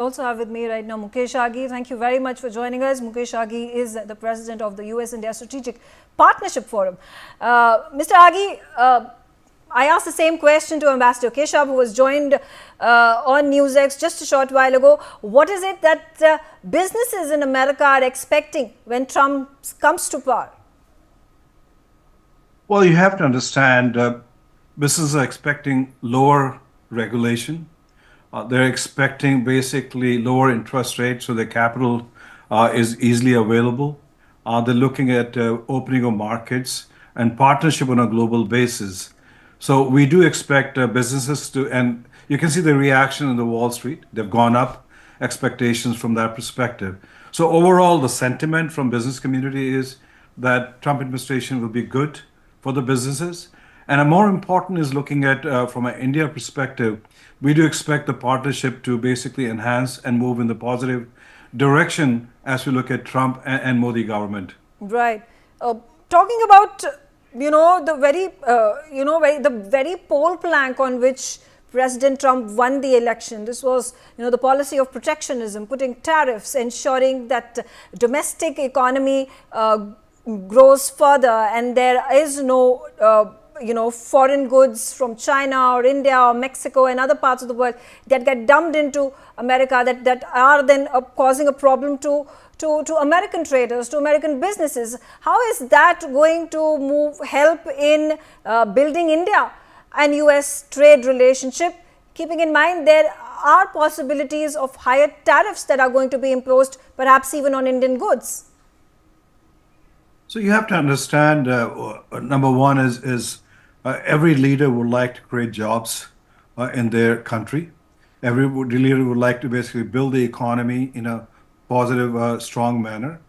Also have with me right now Mukesh Aghi. Thank you very much for joining us. Mukesh Aghi is the president of the US-India Strategic Partnership Forum. Mr. Aghi, I asked the same question to Ambassador Keshav, who was joined on NewsX just a short while ago. What is it that businesses in America are expecting when Trump comes to power? Well, you have to understand, businesses are expecting lower regulation. They're expecting basically lower interest rates, so their capital is easily available. They're looking at opening of markets and partnership on a global basis. So we do expect businesses to, and you can see the reaction in the Wall Street. They've gone up, expectations from that perspective. So overall, the sentiment from business community is that Trump administration will be good for the businesses. And more important is looking at, from an India perspective, we do expect the partnership to basically enhance and move in the positive direction as we look at Trump and Modi government. Right. Talking about, the very poll plank on which President Trump won the election. This was, the policy of protectionism, putting tariffs, ensuring that domestic economy grows further and there is no foreign goods from China or India or Mexico and other parts of the world that get dumped into America that are then causing a problem to American traders, to American businesses. How is that going to help in building India and US trade relationship, keeping in mind there are possibilities of higher tariffs that are going to be imposed, perhaps even on Indian goods? So you have to understand, number one is every leader would like to create jobs in their country. Every leader would like to basically build the economy in a positive, strong manner.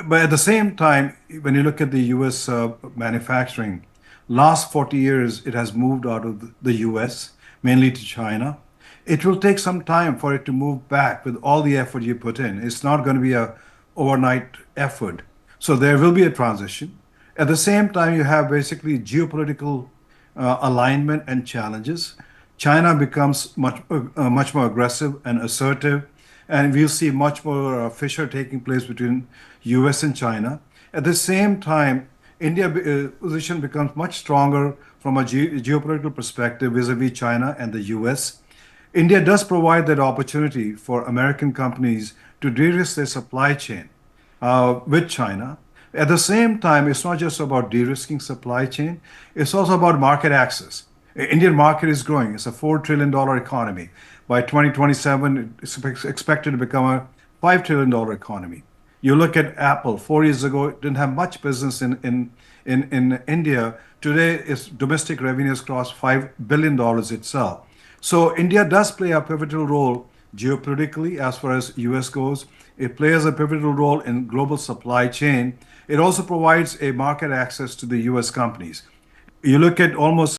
But at the same time, when you look at the U.S. Manufacturing, last 40 years, it has moved out of the U.S., mainly to China. It will take some time for it to move back with all the effort you put in. It's not going to be an overnight effort. So there will be a transition. At the same time, you have basically geopolitical alignment and challenges. China becomes much more aggressive and assertive, and we'll see much more fissure taking place between US and China. At the same time, India's position becomes much stronger from a geopolitical perspective vis-a-vis China and the US. India does provide that opportunity for American companies to de-risk their supply chain with China. At the same time, it's not just about de-risking supply chain, it's also about market access. The Indian market is growing. It's a $4 trillion economy. By 2027, it's expected to become a $5 trillion economy. You look at Apple, 4 years ago, it didn't have much business in India. Today, its domestic revenues crossed $5 billion itself. So India does play a pivotal role geopolitically as far as US goes. It plays a pivotal role in global supply chain. It also provides a market access to the US companies. You look at almost